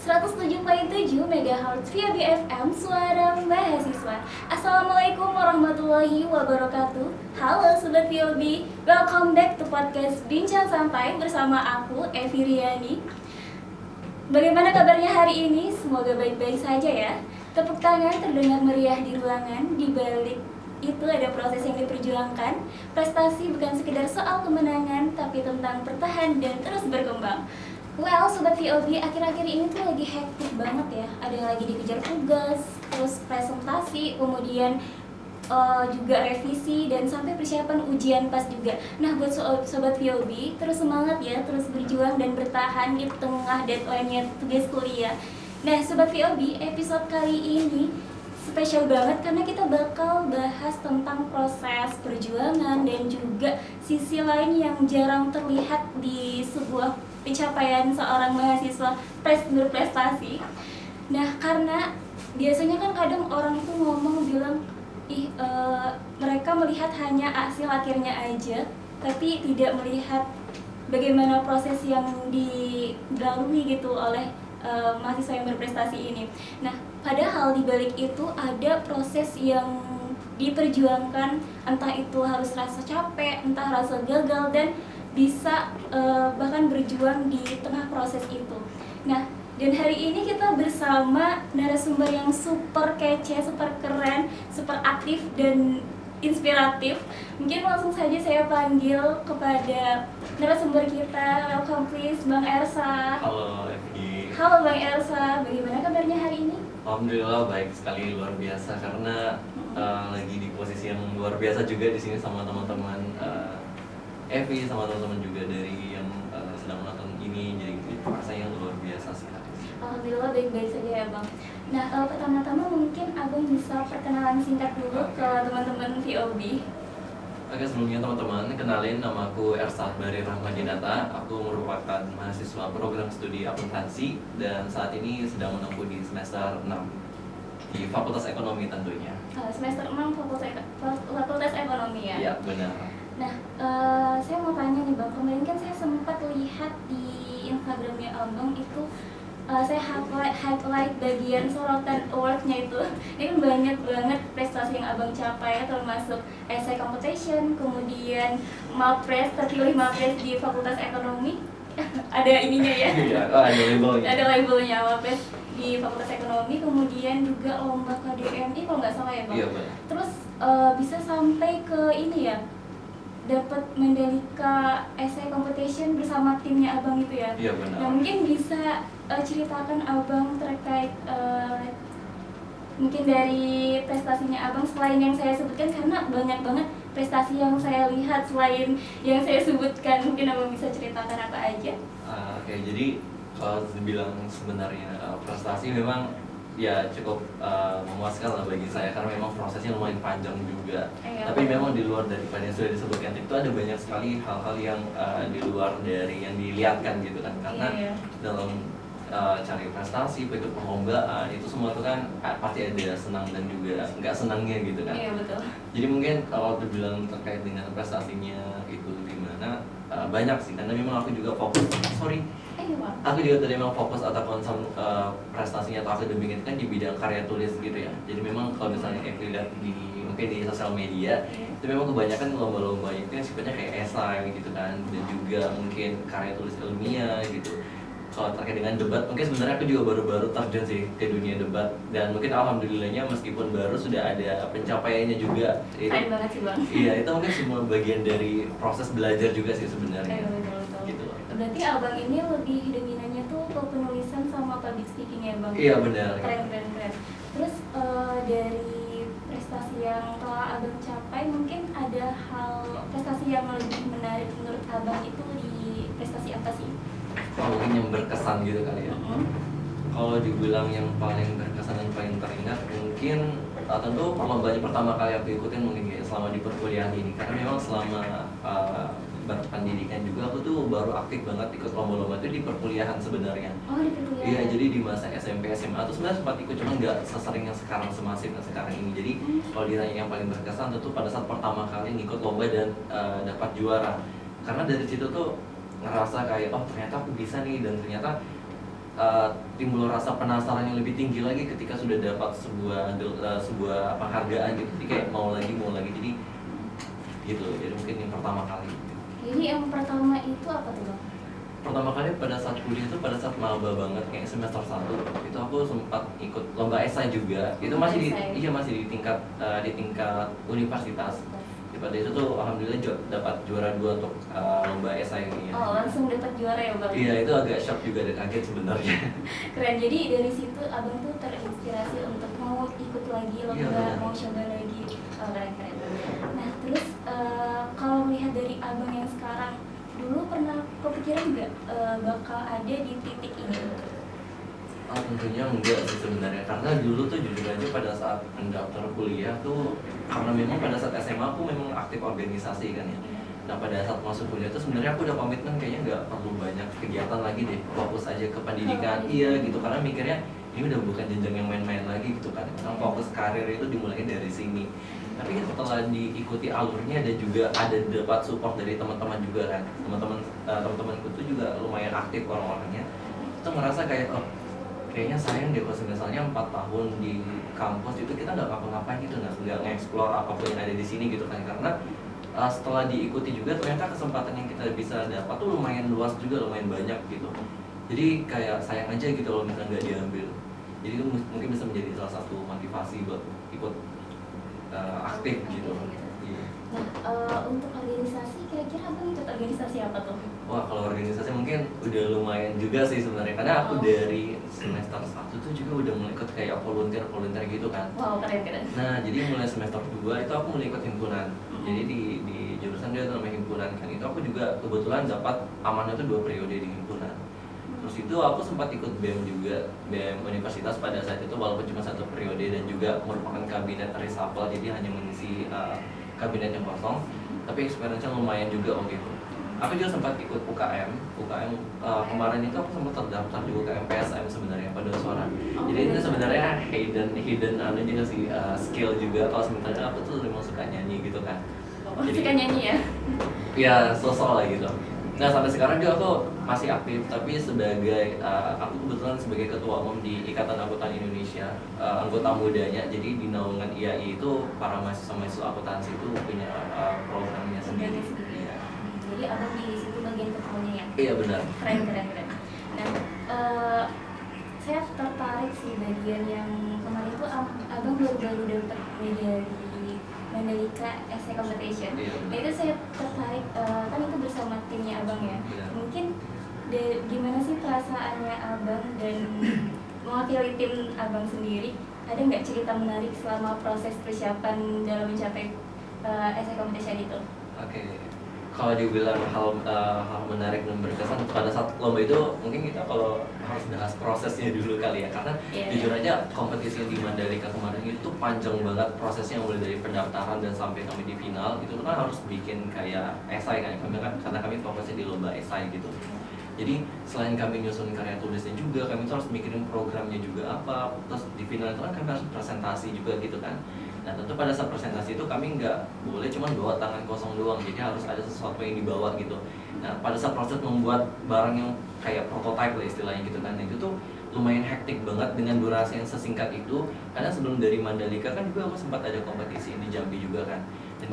107,7 MHz via BFM Suara Mahasiswa. Assalamualaikum warahmatullahi wabarakatuh. Halo Sobat VOB, welcome back to podcast Bincang Santai bersama aku, Evi Riani. Bagaimana kabarnya hari ini? Semoga baik-baik saja ya. Tepuk tangan terdengar meriah di ruangan. Di balik itu ada proses yang diperjuangkan. Prestasi bukan sekedar soal kemenangan, tapi tentang bertahan dan terus berkembang. Well, Sobat VOB, akhir-akhir ini tuh lagi hektik banget ya. Ada yang lagi dikejar tugas, terus presentasi, kemudian juga revisi, dan sampai persiapan ujian pas juga. Nah, buat Sobat VOB, terus semangat ya, terus berjuang dan bertahan di tengah deadline-nya tugas kuliah. Nah, Sobat VOB, episode kali ini spesial banget karena kita bakal bahas tentang proses perjuangan dan juga sisi lain yang jarang terlihat di sebuah pencapaian seorang mahasiswa berprestasi. Nah, karena biasanya kan kadang orang itu bilang mereka melihat hanya hasil akhirnya aja, tapi tidak melihat bagaimana proses yang dilalui gitu oleh mahasiswa yang berprestasi ini. Nah, padahal di balik itu ada proses yang diperjuangkan, entah itu harus rasa capek, entah rasa gagal, dan bisa bahkan berjuang di tengah proses itu. Nah, dan hari ini kita bersama narasumber yang super kece, super keren, super aktif dan inspiratif. Mungkin langsung saja saya panggil kepada narasumber kita. Welcome please, Bang Ersa. Halo Evi. Halo Bang Ersa, bagaimana kabarnya hari ini? Alhamdulillah baik sekali, luar biasa karena lagi di posisi yang luar biasa juga di sini sama teman-teman Evi, sama teman-teman juga dari yang sedang menonton ini, jadi rasanya luar biasa sih. Alhamdulillah baik-baik saja ya Bang. Nah, pertama-tama mungkin Abang bisa perkenalan singkat dulu ke teman-teman VOB. Oke, sebelumnya teman-teman, kenalin, nama aku Ersa Akbari Rahmadinata. Aku merupakan mahasiswa program studi akuntansi dan saat ini sedang menempuh di semester 6 di Fakultas Ekonomi tentunya. Semester 6 Fakultas Ekonomi ya? Iya, benar. Nah, saya mau tanya nih Bang, kemarin kan saya sempat lihat di Instagramnya Abang itu saya highlight bagian sorotan award-nya itu. Ini kan banyak banget prestasi yang Abang capai, termasuk essay competition, kemudian terpilih Mapres di Fakultas Ekonomi. Ada ininya ya? Iya, ada labelnya. Ada labelnya Mapres di Fakultas Ekonomi, kemudian juga lomba KDMI kalau nggak salah ya Bang. Iya, benar. Terus bisa sampai ke ini ya, dapat Mandalika Essay Competition bersama timnya Abang itu ya. Iya, benar. Nah, mungkin bisa ceritakan Abang terkait mungkin dari prestasinya Abang selain yang saya sebutkan, karena banyak banget prestasi yang saya lihat selain yang saya sebutkan. Mungkin Abang bisa ceritakan apa aja? Oke, jadi kalau dibilang sebenarnya prestasi memang ya cukup memuaskan lah bagi saya karena memang prosesnya lumayan panjang juga. Tapi memang di luar daripada yang sudah disebutkan itu ada banyak sekali hal-hal yang di luar dari yang dilihatkan gitu kan, karena dalam cari prestasi, ikut perlombaan itu semua itu kan pasti ada senang dan juga nggak senangnya gitu kan. Iya, betul. Jadi mungkin kalau dibilang terkait dengan prestasinya itu gimana, banyak sih karena memang aku juga fokus aku juga tadi memang fokus atau konsum prestasinya atau akademik itu kan di bidang karya tulis gitu ya. Jadi memang kalau misalnya Evi lihat mungkin di sosial media itu memang kebanyakan lomba-lomba itu yang sifatnya kayak esai gitu kan, dan juga mungkin karya tulis ilmiah gitu. Kalau terkait dengan debat, mungkin sebenarnya aku juga baru-baru terjun sih ke dunia debat, dan mungkin alhamdulillahnya meskipun baru sudah ada pencapaiannya juga. Keren banget sih Bang. Iya, itu mungkin semua bagian dari proses belajar juga sih sebenarnya. Betul. Gitu. Berarti Abang ini lebih dominannya tuh ke penulisan sama public speaking ya Bang? Iya, benar. Keren. Terus dari prestasi yang telah Abang capai, mungkin ada hal prestasi yang lebih menarik menurut Abang itu di prestasi apa sih? Mungkin yang berkesan gitu kali ya. Kalau dibilang yang paling berkesan dan paling teringat, mungkin tentu perlombaan pertama kali aku ikutin mungkin ya selama di perkuliahan ini, karena memang selama berpendidikan juga aku tuh baru aktif banget ikut lomba-lomba itu di perkuliahan sebenarnya. Oh, di perkuliahan. Iya, jadi di masa SMP SMA tuh sebenarnya sempat ikut, cuma nggak sesering yang sekarang, semasif yang sekarang ini. Jadi kalau ditanya yang paling berkesan tentu pada saat pertama kali ngikut lomba dan dapat juara, karena dari situ tuh ngerasa kayak oh ternyata aku bisa nih, dan ternyata timbul rasa penasaran yang lebih tinggi lagi ketika sudah dapat sebuah penghargaan gitu. Jadi kayak mau lagi jadi gitu. Jadi mungkin yang pertama kali. Jadi yang pertama itu apa tuh Bang? Pertama kali pada saat kuliah itu pada saat maba banget kayak semester 1 itu aku sempat ikut lomba esai juga. Itu masih masih di tingkat universitas. Pada itu tuh alhamdulillah dapat juara 2 untuk lomba esai ini. Oh, langsung dapat juara ya Bang? Iya, itu agak shock juga dan kaget sebenarnya. Keren. Jadi dari situ Abang tuh terinspirasi untuk mau ikut lagi lomba, mau coba lagi. Oh, keren. Nah, terus kalau melihat dari Abang yang sekarang, dulu pernah kepikiran nggak bakal ada di titik ini? Oh, tentunya enggak sih sebenarnya, karena dulu tuh jujur aja pada saat mendaftar kuliah tuh, karena memang pada saat SMA aku memang aktif organisasi kan ya. Nah pada saat masuk kuliah tuh sebenarnya aku udah komitmen kayaknya nggak perlu banyak kegiatan lagi deh, fokus aja ke pendidikan. Iya gitu, karena mikirnya ini udah bukan jenjang yang main-main lagi gitu kan. Memang fokus karir itu dimulai dari sini. Tapi setelah diikuti alurnya dan juga ada dapat support dari teman-teman juga kan, teman-temanku tuh juga lumayan aktif orang-orangnya. Itu ngerasa kayak kayaknya sayang deh kalau misalnya 4 tahun di kampus itu kita nggak ngapa-ngapain gitu, nggak nge-explore apapun yang ada di sini gitu kan. Karena setelah diikuti juga ternyata kesempatan yang kita bisa dapat tuh lumayan luas juga, lumayan banyak gitu. Jadi kayak sayang aja gitu kalau misalnya nggak diambil. Jadi itu mungkin bisa menjadi salah satu motivasi buat ikut aktif gitu. Nah, untuk organisasi kira-kira Abang ikut organisasi apa tuh? Wah, kalau organisasi mungkin udah lumayan juga sih sebenarnya, karena aku dari semester 1 tuh juga udah mulai ikut kayak volunteer gitu kan. Wow, keren. Nah, jadi mulai semester 2 itu aku mulai ikut himpunan. Jadi di jurusan dia namanya himpunan kan. Itu aku juga kebetulan dapat amanah tuh 2 periode di himpunan. Terus itu aku sempat ikut BEM juga, BEM universitas pada saat itu walaupun cuma 1 periode dan juga merupakan kabinet reshuffle, jadi hanya mengisi kabinet yang kosong. Tapi experience-nya lumayan juga waktu itu. Aku juga sempat ikut UKM kemarin itu aku sempat terdaftar di UKM PSM sebenarnya pada suara. Jadi itu sebenarnya hidden juga sih, skill juga. Kalau sebenarnya aku tuh memang suka nyanyi gitu kan. Jadi suka nyanyi ya? Ya sosok lah gitu. Nah sampai sekarang juga aku masih aktif, tapi sebagai aku kebetulan sebagai ketua umum di Ikatan Akuntan Indonesia, anggota mudanya. Jadi di naungan IAI itu para mahasiswa akuntansi itu punya programnya sendiri. Iya. Jadi Abang di situ bagian ketuanya ya? Iya benar. Keren. Nah, saya tertarik sih bagian yang kemarin itu Abang baru dapat medali Mandalika Essay Competition. Nah itu saya tertarik, kan itu bersama timnya Abang ya. Mungkin gimana sih perasaannya Abang dan mewakili tim Abang sendiri? Ada nggak cerita menarik selama proses persiapan dalam mencapai Essay Competition itu? Oke. Kalau dibilang hal menarik dan berkesan pada saat lomba itu, mungkin kita kalau harus bahas prosesnya dulu kali ya, karena jujur aja kompetisi yang di Mandalika kemarin itu panjang banget prosesnya, mulai dari pendaftaran dan sampai kami di final itu kan harus bikin kayak esai kan, karena kami fokusnya di lomba esai gitu. Jadi selain kami nyusun karya tulisnya juga, kami tuh harus mikirin programnya juga apa, terus di final itu kan kami harus presentasi juga gitu kan. Nah tentu pada saat presentasi itu kami nggak boleh cuma bawa tangan kosong doang, jadi harus ada sesuatu yang dibawa gitu. Nah pada saat proses membuat barang yang kayak prototype lah istilahnya gitu kan, itu tuh lumayan hektik banget dengan durasi yang sesingkat itu. Karena sebelum dari Mandalika kan juga aku sempat ada kompetisi di Jambi juga kan. Dan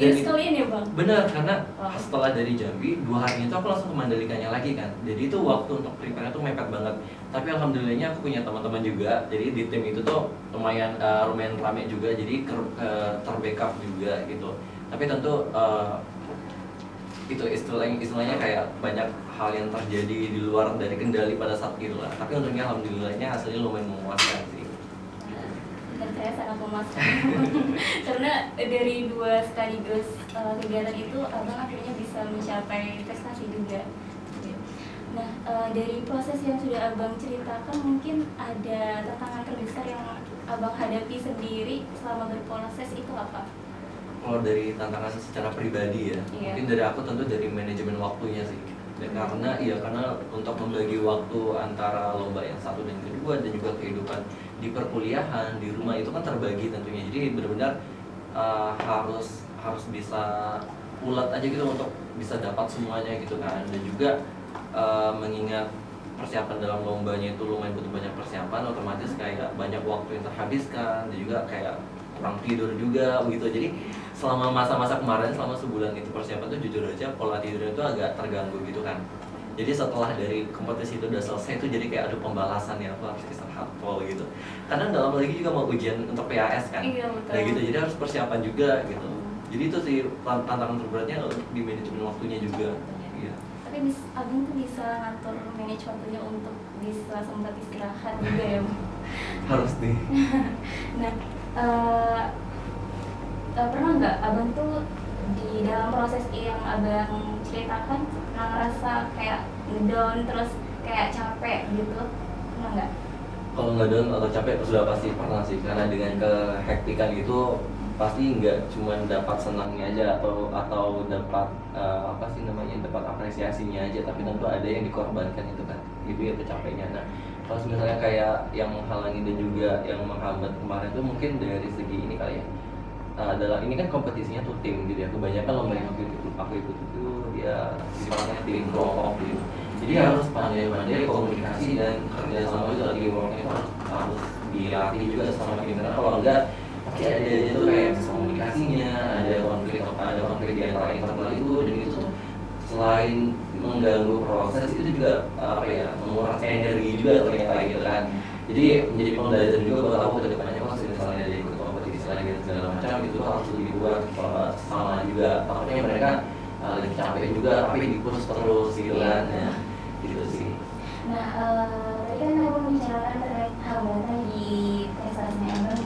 itu sekalian ya Bang? Benar, karena setelah dari Jambi 2 hari itu aku langsung ke Mandalikanya lagi kan. Jadi itu waktu untuk prepare tuh mepet banget. Tapi alhamdulillahnya aku punya teman-teman juga. Jadi di tim itu tuh lumayan rame juga. Jadi terbackup juga gitu. Tapi tentu itu istilahnya kayak banyak hal yang terjadi di luar dari kendali pada saat itu lah. Tapi untungnya alhamdulillahnya hasilnya lumayan memuaskan sih. Dan saya sangat memuaskan karena dari 2 sekaligus kegiatan itu Abang akhirnya bisa mencapai prestasi juga. Nah, dari proses yang sudah Abang ceritakan, mungkin ada tantangan terbesar yang Abang hadapi sendiri selama berproses itu apa? Kalau dari tantangan secara pribadi ya, mungkin dari aku tentu dari manajemen waktunya sih. Dan karena untuk membagi waktu antara lomba yang 1 dan 2 dan juga kehidupan di perkuliahan, di rumah itu kan terbagi tentunya. Jadi benar-benar harus bisa ulet aja gitu untuk bisa dapat semuanya gitu kan. Dan juga mengingat persiapan dalam lombanya itu lumayan butuh banyak persiapan, otomatis kayak banyak waktu yang terhabiskan dan juga kayak kurang tidur juga begitu. Jadi selama masa-masa kemarin, selama sebulan itu persiapan tuh jujur aja pola tidurnya itu agak terganggu gitu kan. Jadi setelah dari kompetisi itu udah selesai itu jadi kayak ada pembalasan ya, aku harus istirahat full gitu. Karena dalam lagi juga mau ujian untuk PAS kan. Iya, betul. Kayak gitu, jadi harus persiapan juga gitu. Jadi itu sih tantangan terberatnya untuk di manajemen waktunya juga. Iya. Tapi Abang tuh bisa ngatur manage waktunya untuk bisa sempat istirahat juga ya, Bu? Harus nih. Nah, pernah nggak Abang tuh di dalam proses yang Abang ceritakan pernah ngerasa kayak ngedown terus kayak capek gitu? Pernah nggak? Kalau nggak down atau capek sudah pasti pernah sih, karena dengan kehektikan itu pasti nggak cuma dapat senangnya aja atau dapat dapat apresiasinya aja, tapi tentu ada yang dikorbankan itu kan, itu ya capeknya. Nah kalau misalnya kayak yang menghalangi dan juga yang menghambat kemarin itu mungkin dari segi ini kali ya, adalah ini kan kompetisinya tuh tim gitu ya, kebanyakan lomba yang aku ikut itu dia sifatnya tim kelompok gitu. Jadi harus pandai-pandai komunikasi dan kerja sama itu lagi worknya itu harus dilatih juga sama tim, karena kalau enggak pasti ada itu kayak komunikasinya, ada konflik di antara internal itu, dan itu tuh selain mengganggu proses itu juga menguras energi juga ternyata gitu kan. Jadi menjadi pembelajaran juga buat aku ke depannya, kalau misalnya ada ikut kompetisi lagi dan segala macam itu harus lebih kuat sama juga, takutnya mereka lagi capek juga tapi dikurus terus gitu kan ya, gitu sih. Nah, tadi kan Abang membicarakan terkait hambatan di prestasinya Abang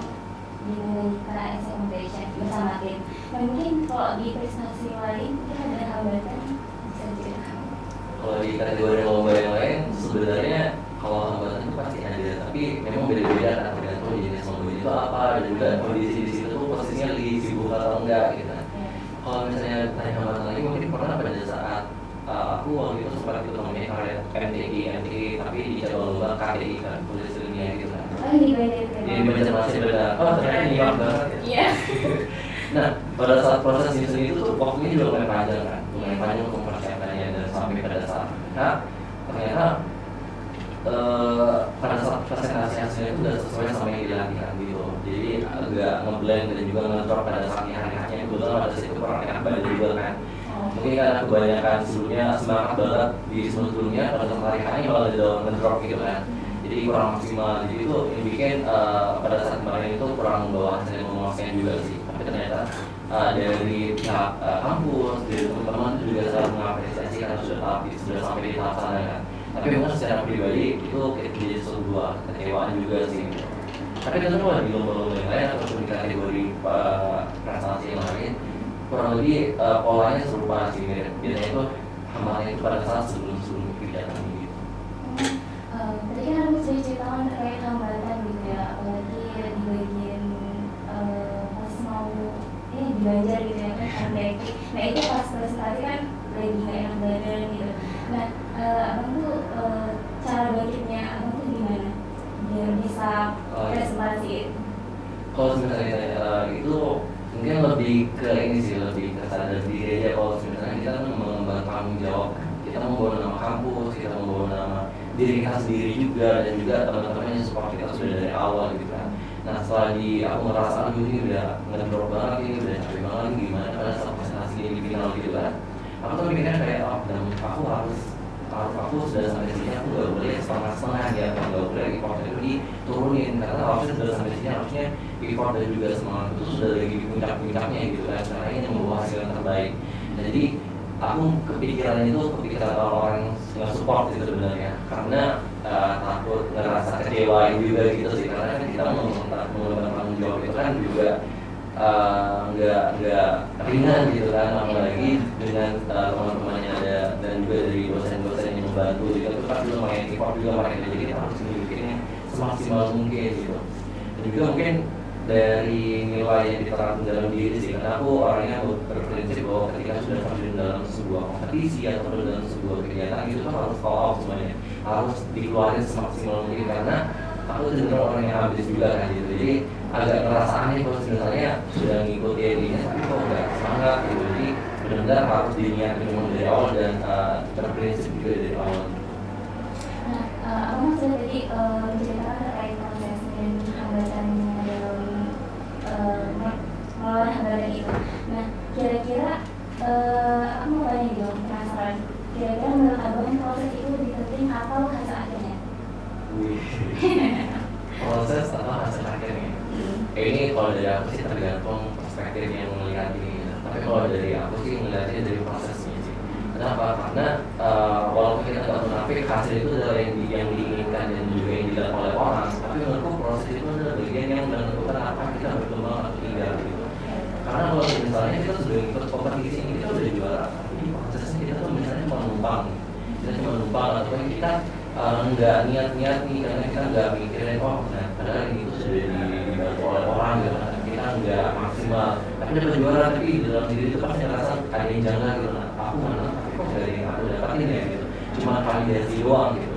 di Mandalika SM Foundation bersama tim. Nah, mungkin kalau di prestasi lain mungkin ada hambatan, bisa diceritakan? Kalau di kategori lomba yang lain sebenarnya kalau hambatan itu pasti ada, tapi memang beda-beda kan, tergantung jenis lomba itu apa dan juga kondisi di situ posisinya lagi sibuk atau enggak gitu kan. Kalau misalnya tanya hambatan lagi mungkin pernah pada saat aku waktu itu sempat ikut namanya karya MTI tapi di cabang lomba KTI kan, tulis ilmiah gitu kan. Oh, ini beda. Jadi baca masih benar. Oh ternyata nyimak banget ya. Iya. Nah pada saat proses ini itu tuh waktunya juga lumayan panjang kan, lumayan panjang untuk persiapannya dan sampai pada saat ternyata pada saat presentasi hasilnya itu udah sesuai sama yang dilatihkan gitu. Jadi agak ngeblend dan juga ngetor pada saat hari-harinya. Kebetulan pada situ kurang enak badan juga kan. Mungkin karena kebanyakan sebelumnya semangat banget di sebelumnya, pada saat hari-harinya malah ngedrop gitu kan. Jadi kurang maksimal. Jadi itu yang bikin pada saat kemarin itu kurang membawa hasil yang memuaskan juga sih. Tapi ternyata dari pihak kampus, dari teman-teman itu juga selalu mengapresiasi karena sudah sampai di tahap sana kan. Tapi memang secara pribadi itu jadi sebuah kekecewaan juga sih. Tapi tentu di lomba-lomba yang lain ataupun di kategori prestasi yang lain kurang lebih polanya serupa sih, biasanya itu hambatan itu pada saat sebelum kegiatan gitu. Tadi kan aku sudah ceritakan terkait hambatan gitu ya, apalagi di bagian pas mau belajar gitu ya kan, mendaki. Nah itu pas presentasi kan lagi nggak enak badan gitu. Nah, Abang tuh cara bangkitnya Abang tuh gimana biar bisa presentasi itu? Kalau misalnya itu mungkin lebih ke ini sih, lebih ke sadar diri aja. Kalau misalnya kita kan mengemban tanggung jawab, kita membawa nama kampus, kita membawa nama diri kita sendiri juga, dan juga teman-teman yang support kita sudah dari awal gitu kan. Nah setelah aku ngerasa aduh ini udah ngedrop banget, ini udah capek banget, gimana pada saat presentasi ini di final gitu kan, aku tuh mikirnya kayak dan aku sudah sampai sini, aku nggak boleh setengah-setengah ya, nggak boleh effort itu diturunin, karena harusnya sudah sampai sini, harusnya effort dan juga semangat itu sudah lagi di puncak-puncaknya gitu kan, karena ini membawa hasil yang terbaik. Nah jadi aku kepikiran orang-orang yang support itu sebenarnya, karena takut ngerasa kecewa juga gitu sih, karena kan kita mengembangkan tanggung jawab itu kan juga nggak ringan gitu kan, apalagi dengan teman-temannya ada dan juga dari dosen-dosen yang membantu juga, itu pasti lumayan effort juga mereka, jadi kita harus bikinnya semaksimal mungkin gitu. Dan juga mungkin dari nilai yang diterapkan dalam diri sih, karena aku orangnya berprinsip bahwa ketika sudah terjun dalam sebuah kompetisi atau dalam sebuah kegiatan itu kan harus all out semuanya, harus dikeluarin semaksimal mungkin, karena aku cenderung orang yang ambisius juga kan gitu. Jadi agak ngerasa aneh kalau sebenarnya sudah ngikuti dirinya tapi kok nggak semangat gitu. Jadi benar-benar harus diniatin dari awal dan berprinsip juga dari awal. Nah, Abang sudah tadi menceritakan terkait proses dan hambatannya dalam melawan hambatan itu. Nah, kira-kira aku mau tanya dong, penasaran. Kira-kira menurut abang proses itu lebih penting atau hasil akhirnya? Proses atau hasil akhirnya? Ini kalau dari aku sih tergantung perspektif yang melihat ini. Tapi kalau dari aku sih melihatnya dari prosesnya sih. Kenapa? Karena walaupun kita nggak munafik, hasil itu adalah yang diinginkan dan juga yang dilihat oleh orang. Tapi menurutku proses itu adalah bagian yang menentukan apa kita berkembang atau tidak gitu. Karena kalau misalnya kita sudah ikut kompetisi ini, kita udah juara, tapi prosesnya kita tuh misalnya cuma numpang, atau kita nggak niat nih karena kita nggak mikirin nah padahal ini tuh sudah dibantu oleh orang gitu, kita nggak maksimal, tapi dapat juara, tapi dalam diri itu pasti ngerasa ada yang janggal gitu, aku mana, tapi kok nggak ada yang aku dapatin ya gitu, cuma validasi doang gitu.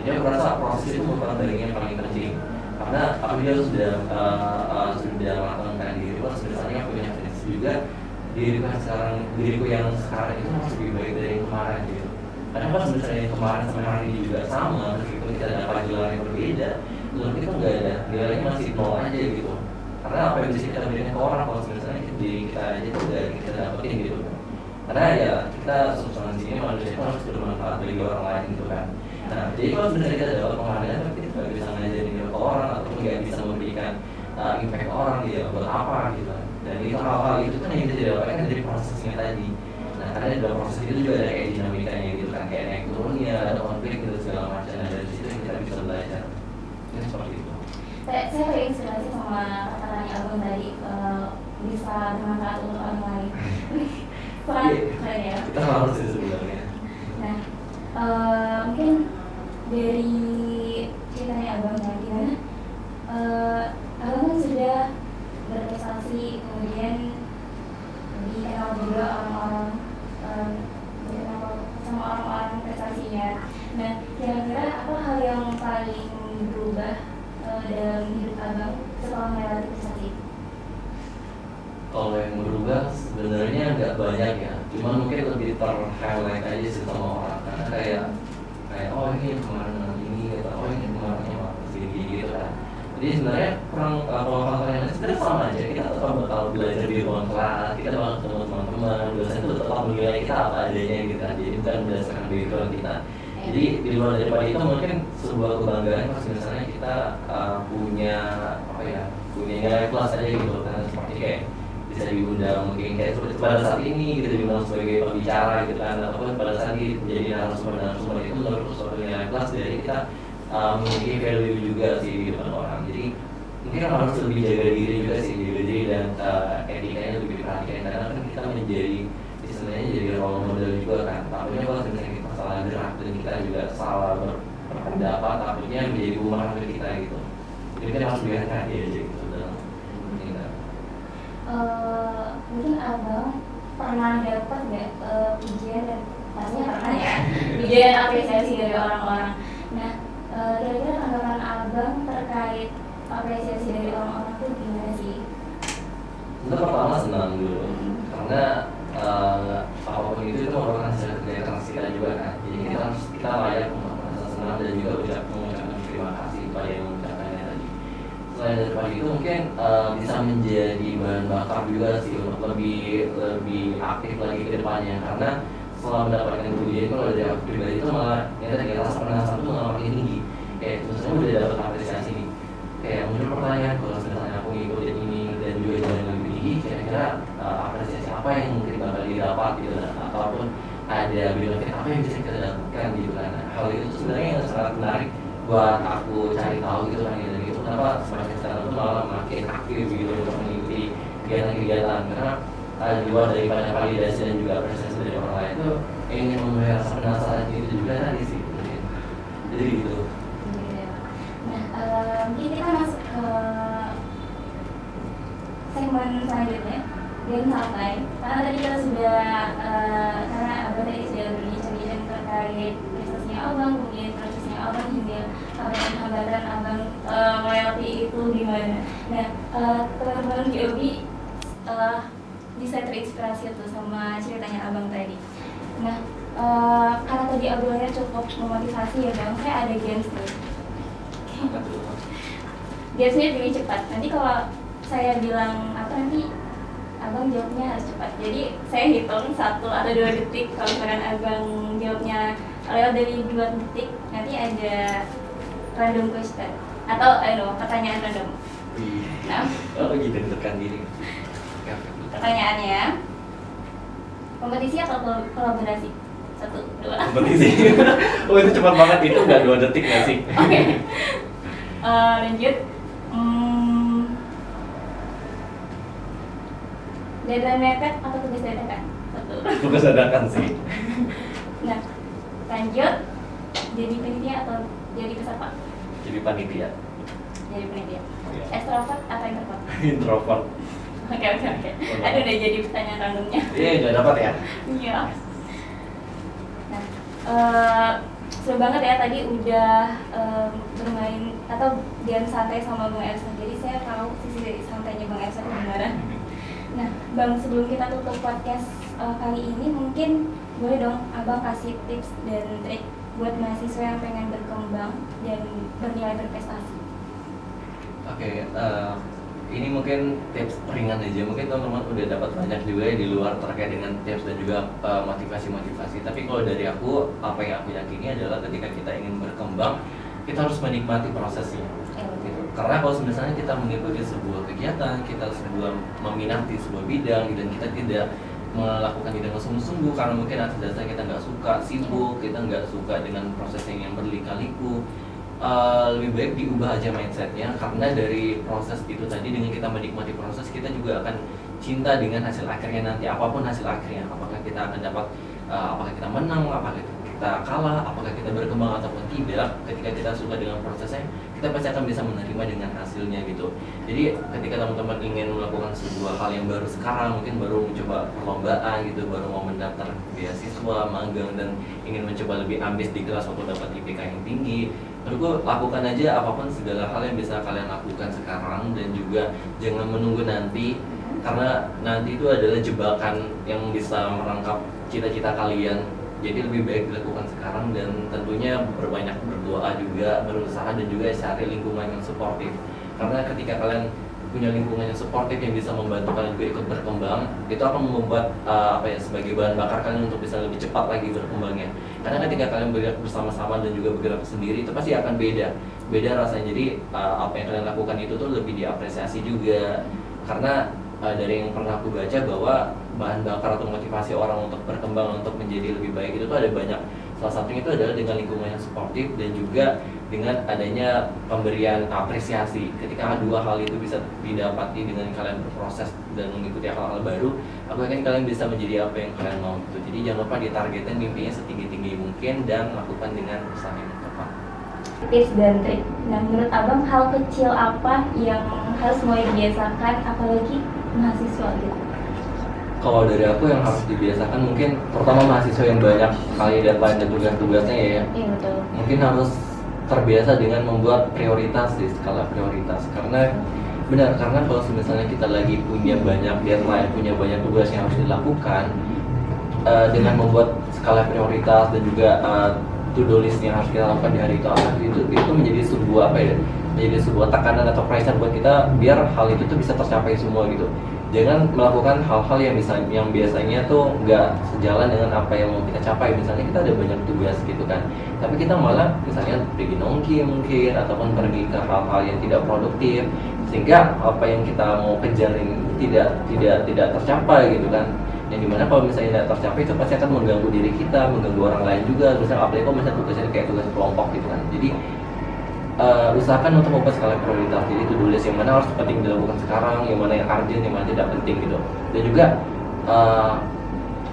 Jadi aku rasa proses itu merupakan bagian yang paling penting. Karena apabila sudah melakukan diri, sebenarnya punya prinsip juga diriku yang sekarang itu harus lebih baik dari yang kemarin gitu. Karena pas misalnya yang kemarin sama hari ini juga sama, meskipun kita dapat gelar yang berbeda, menurut kita nggak ada, gelarnya masih nol aja gitu. Karena apa yang bisa kita berikan ke orang kalau misalnya diri kita aja itu udah kita dapetin gitu. Karena ya kita substansinya manusia itu harus bermanfaat bagi orang lain gitu kan. Nah, jadi kalau sebenarnya kita dapat penghargaan tapi kita nggak bisa ngajarin ke orang ataupun nggak bisa memberikan impact ke orang ya buat apa gitu. Dan itu hal-hal itu kan yang kita dapatkan dari prosesnya tadi. Nah, karena dalam proses itu juga ada kayak dinamikanya gitu kan, kayak naik turunnya, ada konflik gitu segala macam. Nah, dari situ yang kita bisa belajar. Itu seperti itu. Saya terinspirasi sama kata-katanya abang tadi, bisa bermanfaat untuk orang lain. Keren ya. Kita harus sih sebenarnya. Nah, mungkin dari ceritanya abang ya, gimana? Abang kan sudah berprestasi, kemudian dikenal juga orang-orang, dikenal sama orang-orang prestasinya. Nah, kira-kira apa hal yang paling berubah dalam hidup abang setelah melewati prestasi? Kalau yang berubah sebenarnya nggak banyak ya, cuma mungkin lebih ter-highlight aja sih sama orang, karena kayak oh ini kemarin ini gitu, oh ini kemarin segini gitu kan. Jadi sebenarnya kalau hal-hal sebenarnya sama aja, kita tetap bakal belajar di ruang kelas, kita bakal ketemu teman-teman, dosen itu tetap menilai kita apa adanya gitu kan, jadi bukan berdasarkan background kita. Jadi di luar daripada itu mungkin sebuah kebanggaan pas misalnya kita punya nilai plus aja gitu kan, seperti kayak bisa diundang mungkin kayak seperti pada saat ini gitu, diundang sebagai pembicara gitu kan, ataupun pada saat ini menjadi narasumber itu menurut suatu nilai plus dari kita memiliki value juga sih di depan orang. Jadi mungkin harus lebih jaga diri juga sih, jaga diri dan etikanya lebih diperhatikan, karena kan kita menjadi istilahnya jadi role model juga kan. Takutnya kalau misalnya kita salah gerak dan kita juga salah berpendapat, takutnya menjadi bumerang bagi kita gitu. Jadi kita harus lebih hati-hati aja gitu dalam kita. Mungkin abang pernah dapat nggak pujian, dan pastinya pernah ya, pujian apresiasi dari orang-orang. Nah, kira-kira tanggapan abang terkait apresiasi dari orang-orang itu gimana sih? Itu pertama senang dulu, karena apapun itu merupakan hasil kerja keras kita juga kan. Jadi kita layak untuk merasa senang dan juga mengucapkan terima kasih kepada yang mengucapkannya tadi. Selain daripada itu mungkin bisa menjadi bahan bakar juga sih untuk lebih aktif lagi ke depannya, karena setelah mendapatkan pujian kalau dari aku pribadi itu malah kayak rasa penasaran itu malah makin tinggi. Kayak misalnya udah dapat apresiasi nih, kayak muncul pertanyaan kalau misalnya aku ngikutin ini dan juga jalan lebih tinggi, kira-kira apresiasi apa yang mungkin bakal didapat gitu kan, ataupun ada benefit apa yang bisa kita dapatkan gitu kan. Hal itu sebenarnya yang sangat menarik buat aku cari tahu gitu kan, dan itu kenapa semakin sekarang itu malah makin aktif gitu untuk mengikuti kegiatan-kegiatan, karena di luar daripada validasi dan juga apresiasi dari orang lain itu ingin memberi rasa penasaran itu juga tadi sih mungkin. Jadi gitu. Nah, mungkin kita masuk ke segmen selanjutnya, game santai. Karena tadi kita sudah karena abang tadi sudah berbincang terkait prestasinya abang, kemudian prosesnya abang hingga hambatan abang melewati itu gimana. Nah, teman-teman GOB bisa terinspirasi tuh sama ceritanya abang tadi. Nah, Karena tadi obrolannya cukup memotivasi ya Bang, saya ada games nih. Apa tuh? Gamesnya pilih cepat. Nanti kalau saya bilang apa nanti Abang jawabnya harus cepat. Jadi saya hitung 1 atau 2 detik. Kalau misalkan Abang jawabnya lewat dari 2 detik, nanti ada random question atau pertanyaan random. Nah, Oh gitu, tekan diri. pertanyaannya, kompetisi atau kolaborasi? 1, 2. Kompetisi. Oh itu cepat banget, itu udah 2 detik nggak sih? Oke. Lanjut. Deadline mepet atau tugas dadakan? 1. Tugas dadakan sih. Nah, lanjut. Jadi panitia atau jadi peserta? Jadi panitia. Jadi panitia. Iya. Extrovert atau introvert? Introvert. Oke. Aduh, udah jadi pertanyaan randomnya. Iya udah dapat ya. Iya. Nah, seru banget ya tadi udah bermain atau game santai sama Bang Ersa. Jadi saya tahu sisi santainya Bang Ersa gimana. Nah, Bang, sebelum kita tutup podcast kali ini, mungkin boleh dong Abang kasih tips dan trik buat mahasiswa yang pengen berkembang dan bernilai berprestasi. Oke, ini mungkin tips ringan aja. Mungkin teman-teman udah dapat banyak juga ya di luar terkait dengan tips dan juga motivasi-motivasi. Tapi kalau dari aku, apa yang aku yakini adalah ketika kita ingin berkembang, kita harus menikmati prosesnya. Gitu. Karena kalau misalnya kita mengikuti sebuah kegiatan, kita meminati sebuah bidang dan kita tidak melakukan itu dengan sungguh-sungguh karena mungkin atas dasar kita nggak suka sibuk, kita nggak suka dengan prosesnya yang berliku-liku, lebih baik diubah aja mindsetnya, karena dari proses itu tadi, dengan kita menikmati proses, kita juga akan cinta dengan hasil akhirnya nanti, apapun hasil akhirnya, apakah kita akan dapat, apakah kita menang, apakah kita kalah, apakah kita berkembang ataupun tidak. Ketika kita suka dengan prosesnya, kita pasti akan bisa menerima dengan hasilnya gitu. Jadi ketika teman-teman ingin melakukan sebuah hal yang baru sekarang, mungkin baru mencoba perlombaan gitu, baru mau mendaftar beasiswa, magang, dan ingin mencoba lebih ambis di kelas untuk dapat IPK yang tinggi, menurutku lakukan aja apapun segala hal yang bisa kalian lakukan sekarang, dan juga jangan menunggu nanti, karena nanti itu adalah jebakan yang bisa merangkap cita-cita kalian. Jadi lebih baik dilakukan sekarang, dan tentunya berbanyak berdoa juga, berusaha, dan juga cari lingkungan yang suportif. Karena ketika kalian punya lingkungan yang suportif yang bisa membantu kalian juga ikut berkembang, itu akan membuat sebagai bahan bakar kalian untuk bisa lebih cepat lagi berkembangnya. Karena ketika kalian bergerak bersama-sama dan juga bergerak sendiri, itu pasti akan beda rasanya. Jadi apa yang kalian lakukan itu tuh lebih diapresiasi juga. Karena dari yang pernah aku baca bahwa bahan bakar atau motivasi orang untuk berkembang, untuk menjadi lebih baik itu tuh ada banyak. Salah satunya itu adalah dengan lingkungan yang suportif dan juga dengan adanya pemberian apresiasi. Ketika 2 hal itu bisa didapati dengan kalian berproses dan mengikuti hal-hal baru, aku yakin kalian bisa menjadi apa yang kalian mau gitu. Jadi jangan lupa ditargetin mimpinya setinggi-tinggi mungkin dan lakukan dengan usaha yang tepat. Tips dan trik. Nah, menurut Abang hal kecil apa yang harus mulai dibiasakan, apalagi mahasiswa gitu? Kalau dari aku yang harus dibiasakan mungkin pertama mahasiswa yang banyak kali deadline dan tugas-tugasnya ya. Iya betul. Mungkin harus terbiasa dengan membuat prioritas di skala prioritas, karena benar, karena kalau misalnya kita lagi punya banyak deadline, punya banyak tugas yang harus dilakukan, dengan membuat skala prioritas dan juga to-do list yang harus kita lakukan di hari itu menjadi sebuah menjadi sebuah tekanan atau pressure buat kita biar hal itu tuh bisa tercapai semua gitu. Jangan melakukan hal-hal yang biasanya tuh nggak sejalan dengan apa yang mau kita capai. Misalnya kita ada banyak tugas gitu kan, tapi kita malah misalnya pergi nongki mungkin, ataupun pergi ke hal-hal yang tidak produktif, sehingga apa yang kita mau kejar ini tidak tercapai gitu kan. Yang dimana kalau misalnya tidak tercapai itu pasti akan mengganggu diri kita, mengganggu orang lain juga. Misalnya apalagi kalau misalnya tugasnya kayak tugas kelompok gitu kan. Jadi usahakan untuk membuat skala prioritas. Jadi to-do list yang mana harus penting dilakukan sekarang, yang mana yang urgent, yang mana tidak penting gitu. Dan juga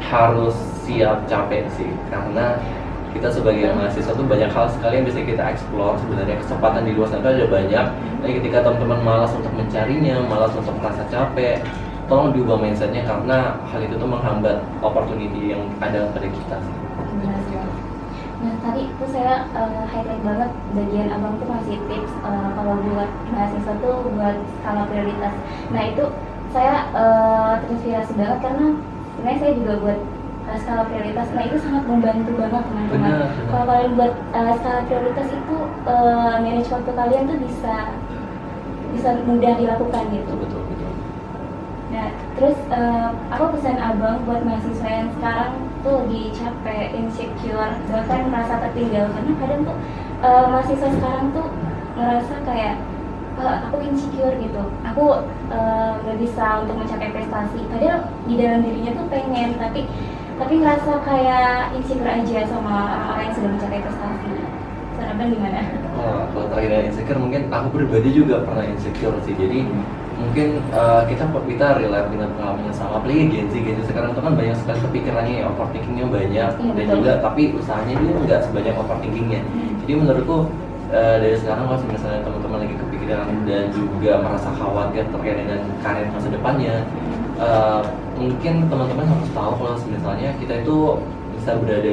harus siap capek sih, karena kita sebagai mahasiswa tuh banyak hal sekali yang bisa kita explore. Sebenarnya kesempatan di luar sana ada banyak. Tapi ketika teman-teman malas untuk mencarinya, malas untuk merasa capek, tolong diubah mindsetnya, karena hal itu tuh menghambat opportunity yang ada pada kita. Nah, tadi tuh saya highlight banget bagian Abang tuh ngasih tips kalau buat mahasiswa tuh buat skala prioritas. Nah, itu saya terinspirasi banget karena sebenarnya saya juga buat skala prioritas. Nah itu sangat membantu banget teman-teman. Benar. Kalau kalian buat skala prioritas itu manage waktu kalian tuh bisa mudah dilakukan gitu. Betul. Nah, terus apa pesan abang buat mahasiswa yang sekarang tuh lagi capek, insecure, bahkan merasa tertinggal? Karena kadang tuh mahasiswa sekarang tuh ngerasa kayak aku insecure gitu, aku nggak bisa untuk mencapai prestasi. Padahal di dalam dirinya tuh pengen, tapi ngerasa kayak insecure aja sama orang-orang yang sudah mencapai prestasi. Pesan abang gimana? Kalau terkait insecure, mungkin aku pribadi juga pernah insecure sih. Jadi mungkin kita relate dengan pengalaman yang sama. Apalagi Gen Z sekarang tuh kan banyak sekali kepikirannya, ya, overthinkingnya banyak, dan betul. juga tapi usahanya dia nggak sebanyak overthinkingnya. Jadi menurutku dari sekarang kalau misalnya teman-teman lagi kepikiran dan juga merasa khawatir terkait dengan karir masa depannya, mungkin teman-teman harus tahu kalau misalnya kita itu bisa berada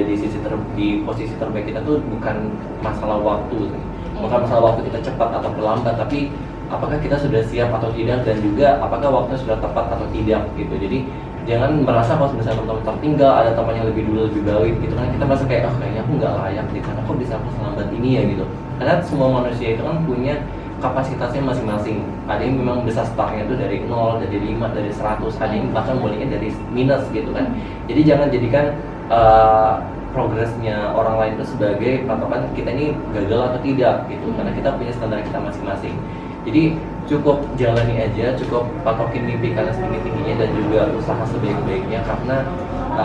di posisi terbaik kita tuh bukan masalah waktu, bukan masalah waktu kita cepat atau lambat, tapi apakah kita sudah siap atau tidak, dan juga apakah waktunya sudah tepat atau tidak gitu. Jadi jangan merasa kalau misalnya teman-teman tertinggal, ada teman yang lebih dulu lebih baik gitu kan, kita merasa kayak kayaknya aku nggak layak nih, karena kok bisa aku selambat ini ya gitu. Karena semua manusia itu kan punya kapasitasnya masing-masing. Ada yang memang bisa startnya itu dari 0, dari 5, dari 100, ada yang bahkan mulainya dari minus gitu kan. Jadi jangan jadikan progresnya orang lain itu sebagai patokan kita ini gagal atau tidak gitu, karena kita punya standar kita masing-masing. Jadi cukup jalani aja, cukup patokin mimpi kalian setinggi-tingginya, dan juga usaha sebaik-baiknya, karena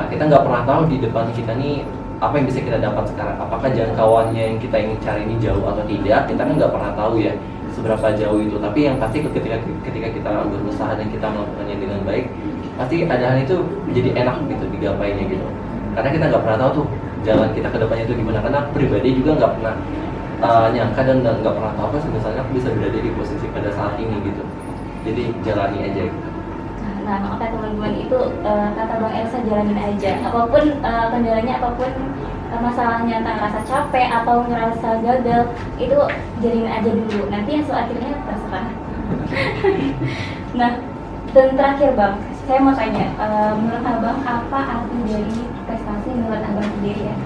kita nggak pernah tahu di depan kita nih apa yang bisa kita dapat sekarang. Apakah jangkauannya yang kita ingin cari ini jauh atau tidak, kita kan nggak pernah tahu ya seberapa jauh itu. Tapi yang pasti ketika kita berusaha dan kita melakukannya dengan baik, pasti ada hal itu menjadi enak gitu digapainya gitu. Karena kita nggak pernah tahu tuh jalan kita ke depannya itu gimana. Karena aku pribadi juga nggak pernah nyangka dan nggak pernah tahu kan misalnya aku bisa berada di posisi pada saat ini gitu. Jadi jalani aja gitu. Nah, makanya teman-teman itu kata Bang Elsa, jalanin aja. Apapun kendalanya, apapun masalahnya, entah ngerasa capek atau ngerasa gagal, itu jalanin aja dulu. Nanti hasil akhirnya terserah. Nah, dan terakhir Bang, saya mau tanya, menurut Abang apa arti dari prestasi menurut Abang sendiri ya?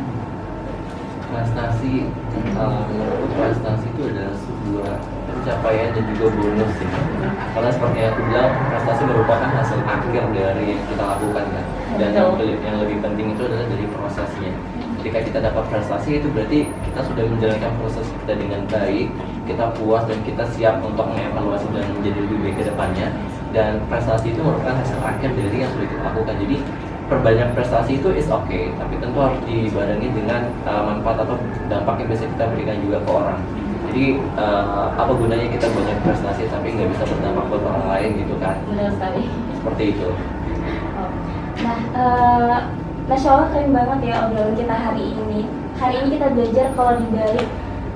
Prestasi, menurutku prestasi itu adalah sebuah pencapaian dan juga bonus sih. Karena seperti yang aku bilang, prestasi merupakan hasil akhir dari yang kita lakukan kan. Dan yang lebih penting itu adalah dari prosesnya. Ketika kita dapat prestasi, itu berarti kita sudah menjalankan proses kita dengan baik, kita puas dan kita siap untuk mengevaluasi dan menjadi lebih baik ke depannya. Dan prestasi itu merupakan hasil akhir dari yang sudah kita lakukan. Jadi perbanyak prestasi itu is okay, tapi tentu harus dibarengi dengan manfaat atau dampak yang bisa kita berikan juga ke orang. Jadi apa gunanya kita banyak prestasi tapi nggak bisa berdampak buat orang lain gitu kan? Benar sekali. Seperti itu. Oh. Nah, Masya Allah keren banget ya obrolan kita hari ini. Hari ini kita belajar kalau di balik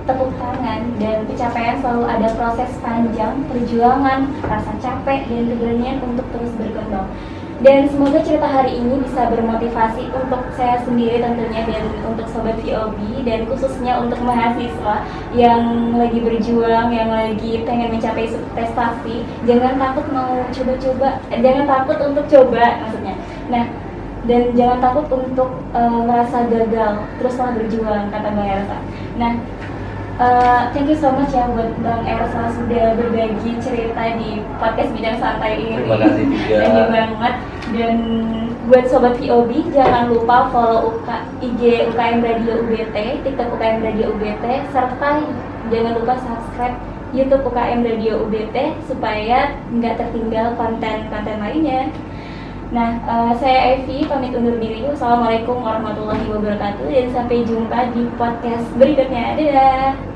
tepuk tangan dan pencapaian selalu ada proses panjang, perjuangan, rasa capek, dan keberanian untuk terus berkembang. Dan semoga cerita hari ini bisa bermotivasi untuk saya sendiri tentunya, dan untuk Sobat VOB, dan khususnya untuk mahasiswa yang lagi berjuang, yang lagi pengen mencapai prestasi. Jangan takut mau coba-coba, jangan takut untuk coba maksudnya. Nah, dan jangan takut untuk merasa gagal, teruslah berjuang, kata Bang Elsa. Nah, thank you so much ya buat Bang Elsa sudah berbagi cerita di podcast Bincang Santai ini. Terima kasih juga. Thank you banget. Dan buat Sobat VOB, jangan lupa follow IG UKM Radio UBT, TikTok UKM Radio UBT, serta jangan lupa subscribe YouTube UKM Radio UBT supaya nggak tertinggal konten-konten lainnya. Nah, saya Evi pamit undur diri. Wassalamualaikum warahmatullahi wabarakatuh, dan sampai jumpa di podcast berikutnya. Dadah.